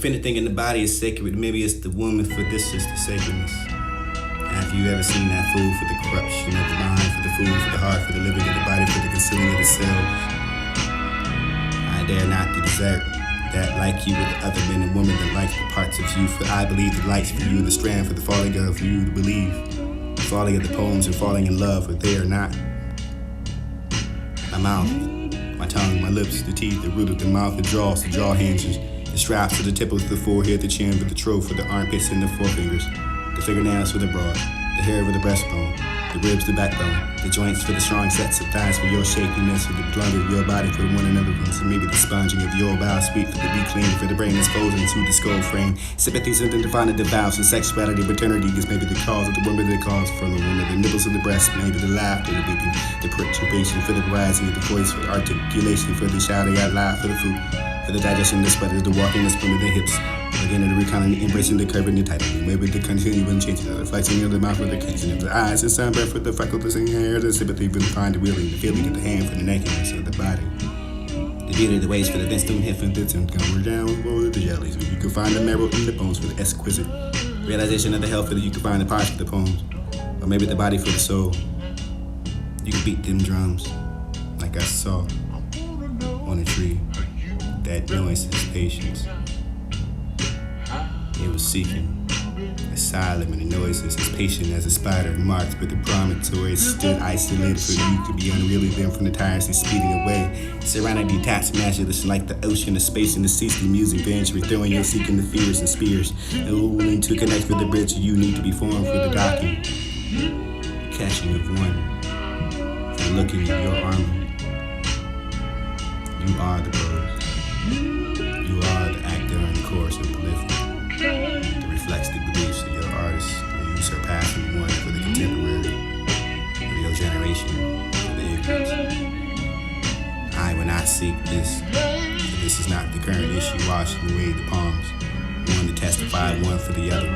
If anything in the body is sacred, maybe it's the woman, for this is the sacredness. Have you ever seen that food for the corruption of the mind, for the food, for the heart, for the living of the body, for the concealing of the self? I dare not to desert that, like you, with the other men and women that like the parts of you, for I believe the lights for you, the strand for the falling of you to believe, the falling of the poems and falling in love, for they are not. My mouth, my tongue, my lips, the teeth, the root of the mouth, the jaws, the jaw hinges, the straps to the tip of the forehead, the chin for the throat, for the armpits and the forefingers, the fingernails for the broad, the hair for the breastbone, the ribs, the backbone, the joints for the strong sets of thighs for your shakiness, for the blood of your body for the one another ones, and maybe the sponging of your bowel sweet for the be clean, for the brain that's folded into the skull frame. Sympathies and the divine the vows, and sexuality, paternity is maybe the cause of the woman, the cause from the woman, the nipples of the breast, maybe the laughter, the weeping, the perturbation for the rising of the voice, for the articulation, for the shouting out loud, for the food, for the digestion, the sweat, the walking, the spin of the hips. Again, the recounting, embracing the curve and the tightening, maybe the continuing changing of the flexing of the mouth, for the catching of the eyes, the sunburn for the freckles in hair, the sympathy for the fine, the wheeling, the feeling of the hand for the nakedness of the body, the beauty of the waist for the wisdom, hip and the come down with the jellies, where you can find the marrow in the bones for the exquisite realization of the health, for the you can find the parts for the poems, or maybe the body for the soul. You can beat them drums like I saw on a tree. That noise is patience. It was seeking asylum, and the noises as patient as a spider marked with the promontory stood isolated for you to be unreally them from the tirelessly speeding away. Surrounded, detached, measureless, like the ocean, the space, and the ceaseless music venture, throwing your seeking the fears and spears. And willing to connect with the bridge you need to be formed for the docking, the catching of one, for the looking of your armor. You are the bird. You are the actor in the chorus of the living. That reflects the beliefs of your artists, where you surpassing one for the contemporary, for your generation, for the ignorance. I will not seek this, for this is not the current issue washing away the palms. One to testify, one for the other.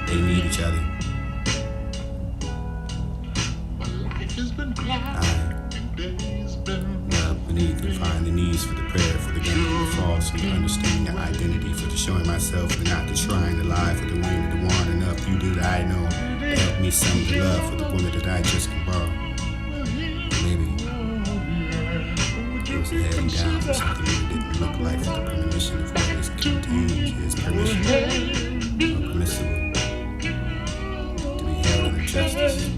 They need each other. Beneath and find the needs for the prayer, for the gun for the false, for the understanding of identity, for the showing myself, for not the trying to lie, for the wing of the wand enough you did I know. Help me some of the love for the woman that I just can borrow. Maybe it was a heading down for something that didn't look like the premonition of what is contained is permission or permissible to be held in justice.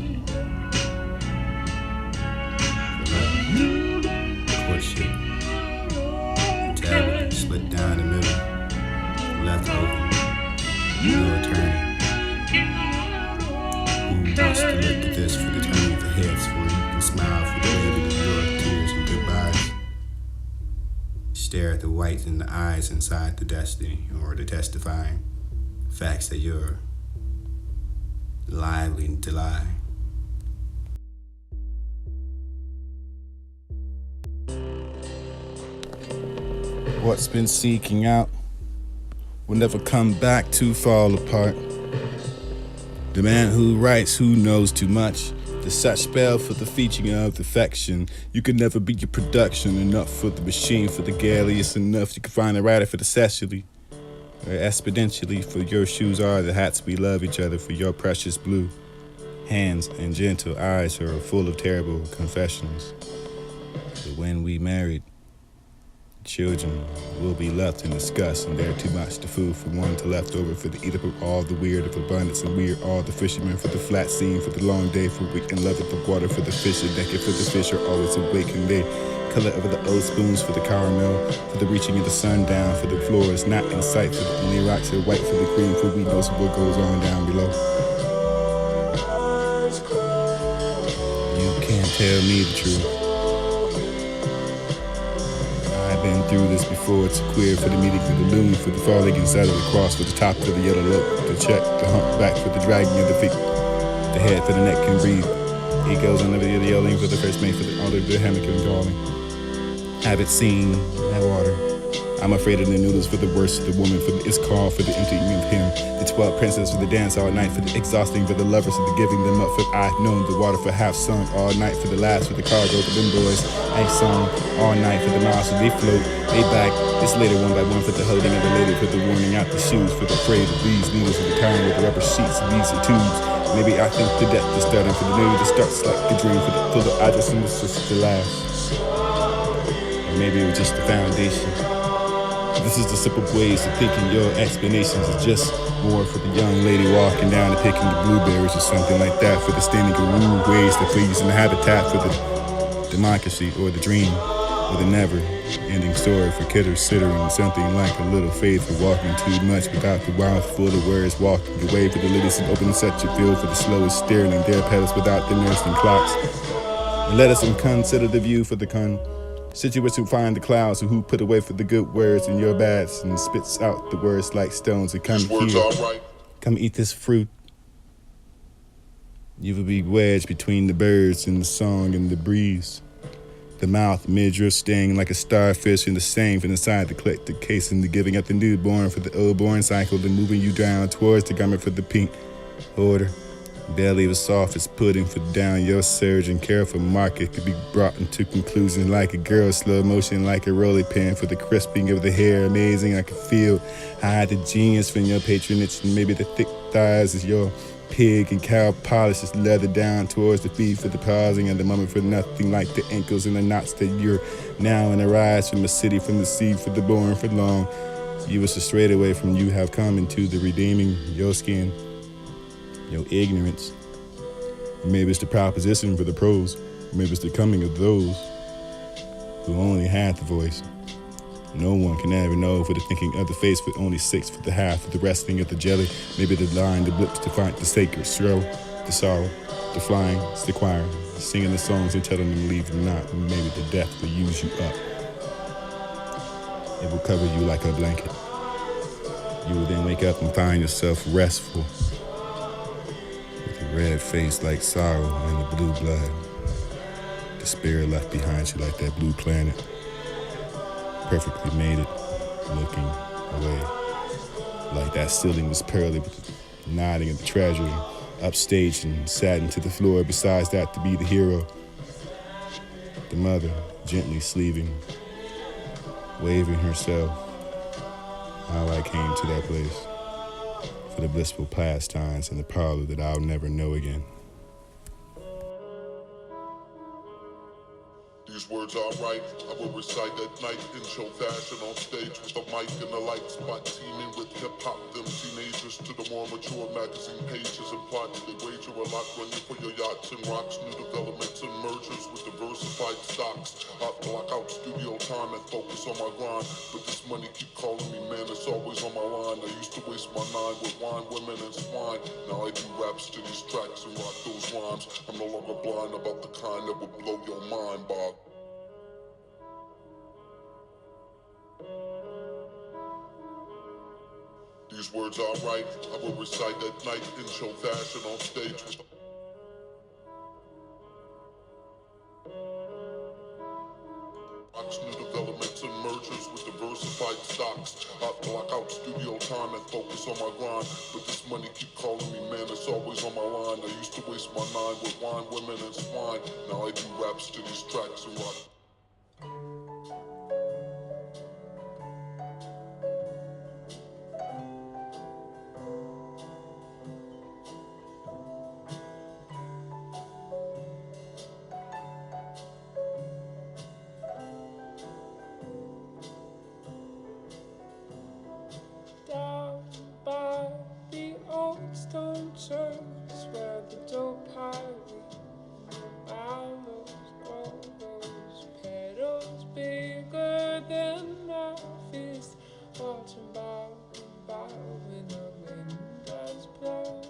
Courtship, tablet split down the middle, left open, no attorney. Who wants to look at this for the turning of the heads, for you can smile for the waving of your tears and goodbyes. Stare at the white in the eyes inside the destiny, or the testifying facts that you're lively to lie. What's been seeking out will never come back to fall apart. The man who writes, who knows too much, the such spell for the featuring of affection. You can never beat your production, enough for the machine, for the galley, it's enough. You can find a writer for the sexually, or exponentially, for your shoes are the hats we love each other, for your precious blue hands and gentle eyes are full of terrible confessions. But when we married, children will be left in disgust, and they're too much the food for one to left over for the eat up of all the weird of abundance and weird all the fishermen for the flat scene, for the long day, for weak and love of the water, for the fish and naked, for the fish are always awake and they color of the old spoons, for the caramel, for the reaching of the sun down, for the floor is not in sight, for the only rocks are white, for the green, for we know what goes on down below. You can't tell me the truth. I've been through this before. It's queer for the meeting, for the loon, for the falling inside of the cross, for the top of the yellow look, the check, the humpback, for the dragging of the feet, the head for the neck can breathe. He goes under the yelling for the first mate, for the altar, the hammock and calling. Have it seen, that water, I'm afraid of the noodles for the worst of the woman, for the, it's called for the emptying of him. The 12 princes for the dance all night, for the exhausting, for the lovers, for the giving them up, for I've known the water for half sunk all night, for the last, for the cargo, for them boys. I sung all night for the miles, for they float, they back, this later one by one, for the holding of the lady, for the warning out the shoes, for the afraid of these needles, for the tying with the rubber sheets, these are tubes. Maybe I think the death is starting, for the maybe the starts like the dream, for the I just think this is the last. Or maybe it was just the foundation. This is the simple ways of thinking your explanations is just more for the young lady walking down and picking the blueberries or something like that, for the standing guru ways to please in the habitat, for the democracy or the dream or the never-ending story for considering something like a little faith, for walking too much without the mouth full of words, walking away for the lilies and open such a field for the slowest steering their pedals without the nursing clocks. And let us consider the view for the constituents who find the clouds, who put away for the good words in your bads and spits out the words like stones and come here, right. Come eat this fruit. You will be wedged between the birds and the song and the breeze. The mouth, midriff sting like a starfish in the same from inside the click, the case and the giving up the newborn for the old-born cycle, the moving you down towards the garment for the pink order. Belly was soft as pudding for down your surge and careful market could be brought into conclusion like a girl, slow motion like a rolling pin for the crisping of the hair, amazing I could feel. Hide the genius from your patronage and maybe the thick thighs is your pig and cow polishes leather down towards the feet for the pausing and the moment for nothing like the ankles and the knots that you're now in a rise from the city, from the sea for the born for long. You was straight away from you have come into the redeeming your skin. Your ignorance. Maybe it's the proposition for the pros. Maybe it's the coming of those who only had the voice. No one can ever know for the thinking of the face, for only 6 for the half, for the resting of the jelly. Maybe the line, the blips to find the sacred stroll, the sorrow, the flying, it's the choir, singing the songs and telling them to leave them not. Maybe the death will use you up. It will cover you like a blanket. You will then wake up and find yourself restful. Red face like sorrow and the blue blood. The spirit left behind you like that blue planet. Perfectly made it, looking away. Like that ceiling was pearly with the nodding of the treasure, upstaged and sat into the floor besides that to be the hero. The mother, gently sleeving, waving herself. How I came to that place. For the blissful pastimes in the parlor that I'll never know again. These words are right, I will recite at night in show fashion on stage with the mic and the light spot teeming with hip-hop. Them teenagers to the more mature magazine pages and plots. They wager a lot running for your yachts and rocks. New developments and mergers with diversified stocks. I block out studio time and focus on my grind. But this money keep calling me, man, it's always on my line. I used to waste my nine with wine, women, and swine. Now I do raps to these tracks and rock those rhymes. I'm no longer blind about the kind that will blow your mind, Bob. These words are right, I will recite at night in show fashion on stage with new developments and mergers with diversified stocks. I block out studio time and focus on my grind. But this money keep calling me, man, it's always on my line. I used to waste my nine with wine, women, and swine. Now I do raps to these tracks and rock. Down by the old stone church where the dope highway follows all those petals bigger than my fist, watching by when the wind does blow.